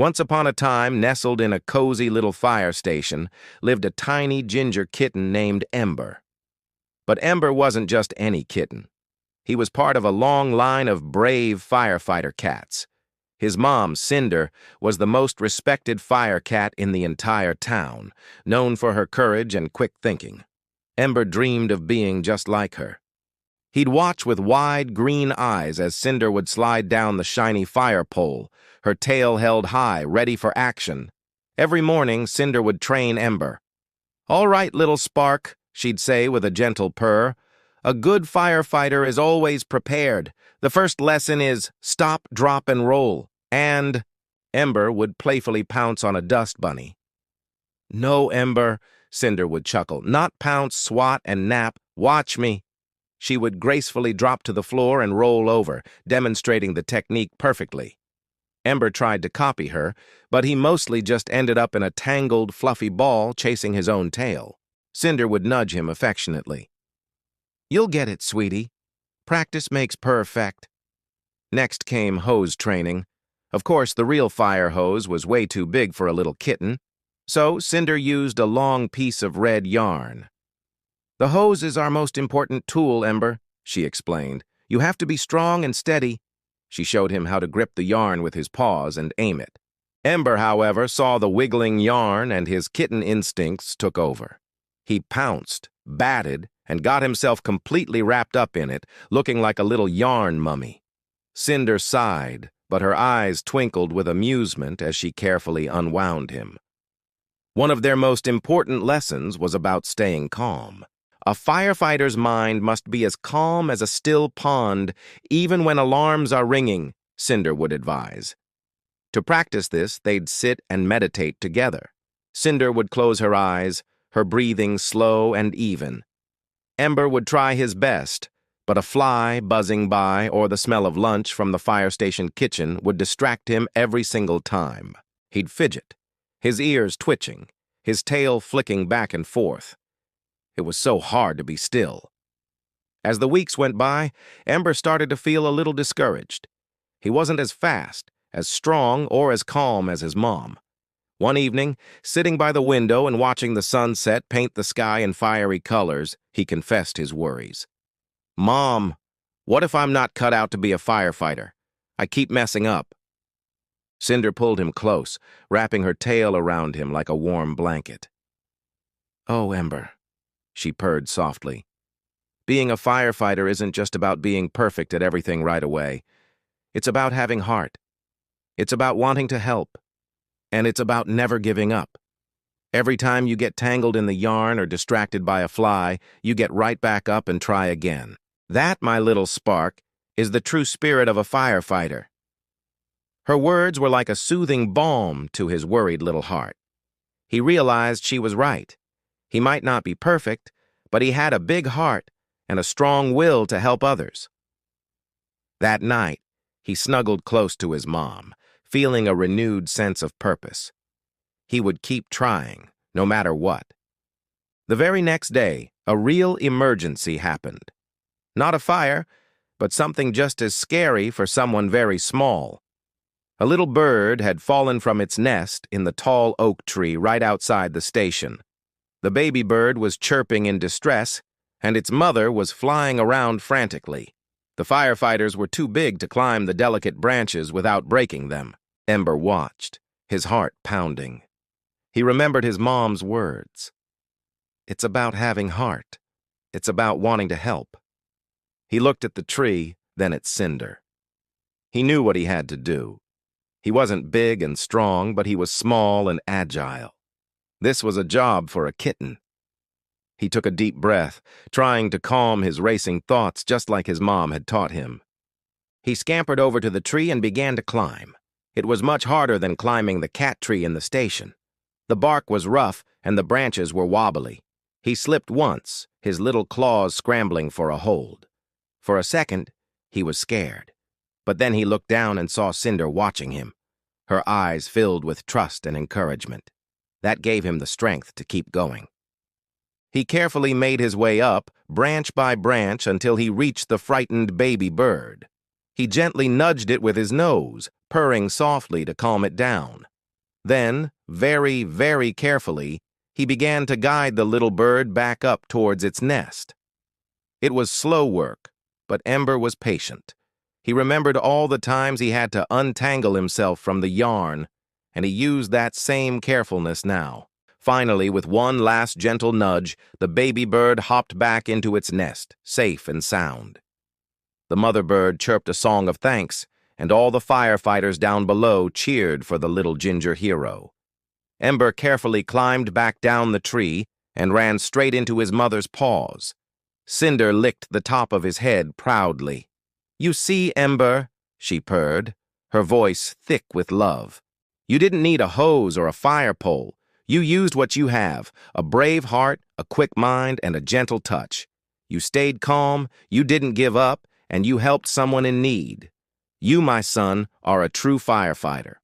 Once upon a time, nestled in a cozy little fire station, lived a tiny ginger kitten named Ember. But Ember wasn't just any kitten. He was part of a long line of brave firefighter cats. His mom, Cinder, was the most respected fire cat in the entire town, known for her courage and quick thinking. Ember dreamed of being just like her. He'd watch with wide green eyes as Cinder would slide down the shiny fire pole, her tail held high, ready for action. Every morning, Cinder would train Ember. "All right, little spark," she'd say with a gentle purr. "A good firefighter is always prepared. The first lesson is stop, drop, and roll." And Ember would playfully pounce on a dust bunny. "No, Ember," Cinder would chuckle. "Not pounce, swat, and nap. Watch me." She would gracefully drop to the floor and roll over, demonstrating the technique perfectly. Ember tried to copy her, but he mostly just ended up in a tangled, fluffy ball chasing his own tail. Cinder would nudge him affectionately. "You'll get it, sweetie. Practice makes perfect." Next came hose training. Of course, the real fire hose was way too big for a little kitten, so Cinder used a long piece of red yarn. "The hose is our most important tool, Ember," she explained. "You have to be strong and steady." She showed him how to grip the yarn with his paws and aim it. Ember, however, saw the wiggling yarn and his kitten instincts took over. He pounced, batted, and got himself completely wrapped up in it, looking like a little yarn mummy. Cinder sighed, but her eyes twinkled with amusement as she carefully unwound him. One of their most important lessons was about staying calm. A firefighter's mind must be as calm as a still pond, even when alarms are ringing, Cinder would advise. To practice this, they'd sit and meditate together. Cinder would close her eyes, her breathing slow and even. Ember would try his best, but a fly buzzing by or the smell of lunch from the fire station kitchen would distract him every single time. He'd fidget, his ears twitching, his tail flicking back and forth. It was so hard to be still. As the weeks went by, Ember started to feel a little discouraged. He wasn't as fast, as strong, or as calm as his mom. One evening, sitting by the window and watching the sunset paint the sky in fiery colors, he confessed his worries. "Mom, what if I'm not cut out to be a firefighter? I keep messing up." Cinder pulled him close, wrapping her tail around him like a warm blanket. "Oh, Ember," she purred softly. "Being a firefighter isn't just about being perfect at everything right away. It's about having heart. It's about wanting to help. And it's about never giving up. Every time you get tangled in the yarn or distracted by a fly, you get right back up and try again. That, my little spark, is the true spirit of a firefighter." Her words were like a soothing balm to his worried little heart. He realized she was right. He might not be perfect, but he had a big heart and a strong will to help others. That night, he snuggled close to his mom, feeling a renewed sense of purpose. He would keep trying, no matter what. The very next day, a real emergency happened. Not a fire, but something just as scary for someone very small. A little bird had fallen from its nest in the tall oak tree right outside the station. The baby bird was chirping in distress, and its mother was flying around frantically. The firefighters were too big to climb the delicate branches without breaking them. Ember watched, his heart pounding. He remembered his mom's words. "It's about having heart. It's about wanting to help." He looked at the tree, then at Cinder. He knew what he had to do. He wasn't big and strong, but he was small and agile. This was a job for a kitten. He took a deep breath, trying to calm his racing thoughts just like his mom had taught him. He scampered over to the tree and began to climb. It was much harder than climbing the cat tree in the station. The bark was rough and the branches were wobbly. He slipped once, his little claws scrambling for a hold. For a second, he was scared. But then he looked down and saw Cinder watching him, her eyes filled with trust and encouragement. That gave him the strength to keep going. He carefully made his way up, branch by branch, until he reached the frightened baby bird. He gently nudged it with his nose, purring softly to calm it down. Then, very, very carefully, he began to guide the little bird back up towards its nest. It was slow work, but Ember was patient. He remembered all the times he had to untangle himself from the yarn, and he used that same carefulness now. Finally, with one last gentle nudge, the baby bird hopped back into its nest, safe and sound. The mother bird chirped a song of thanks, and all the firefighters down below cheered for the little ginger hero. Ember carefully climbed back down the tree and ran straight into his mother's paws. Cinder licked the top of his head proudly. "You see, Ember," she purred, her voice thick with love. "You didn't need a hose or a fire pole. You used what you have, a brave heart, a quick mind, and a gentle touch. You stayed calm, you didn't give up, and you helped someone in need. You, my son, are a true firefighter."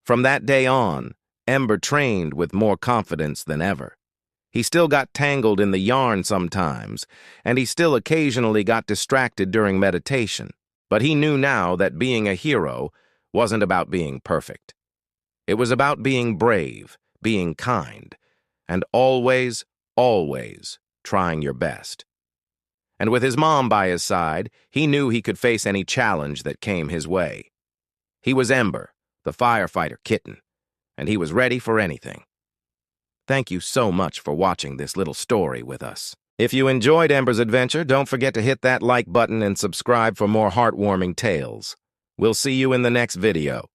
From that day on, Ember trained with more confidence than ever. He still got tangled in the yarn sometimes, and he still occasionally got distracted during meditation. But he knew now that being a hero wasn't about being perfect. It was about being brave, being kind, and always, always trying your best. And with his mom by his side, he knew he could face any challenge that came his way. He was Ember, the firefighter kitten, and he was ready for anything. Thank you so much for watching this little story with us. If you enjoyed Ember's adventure, don't forget to hit that like button and subscribe for more heartwarming tales. We'll see you in the next video.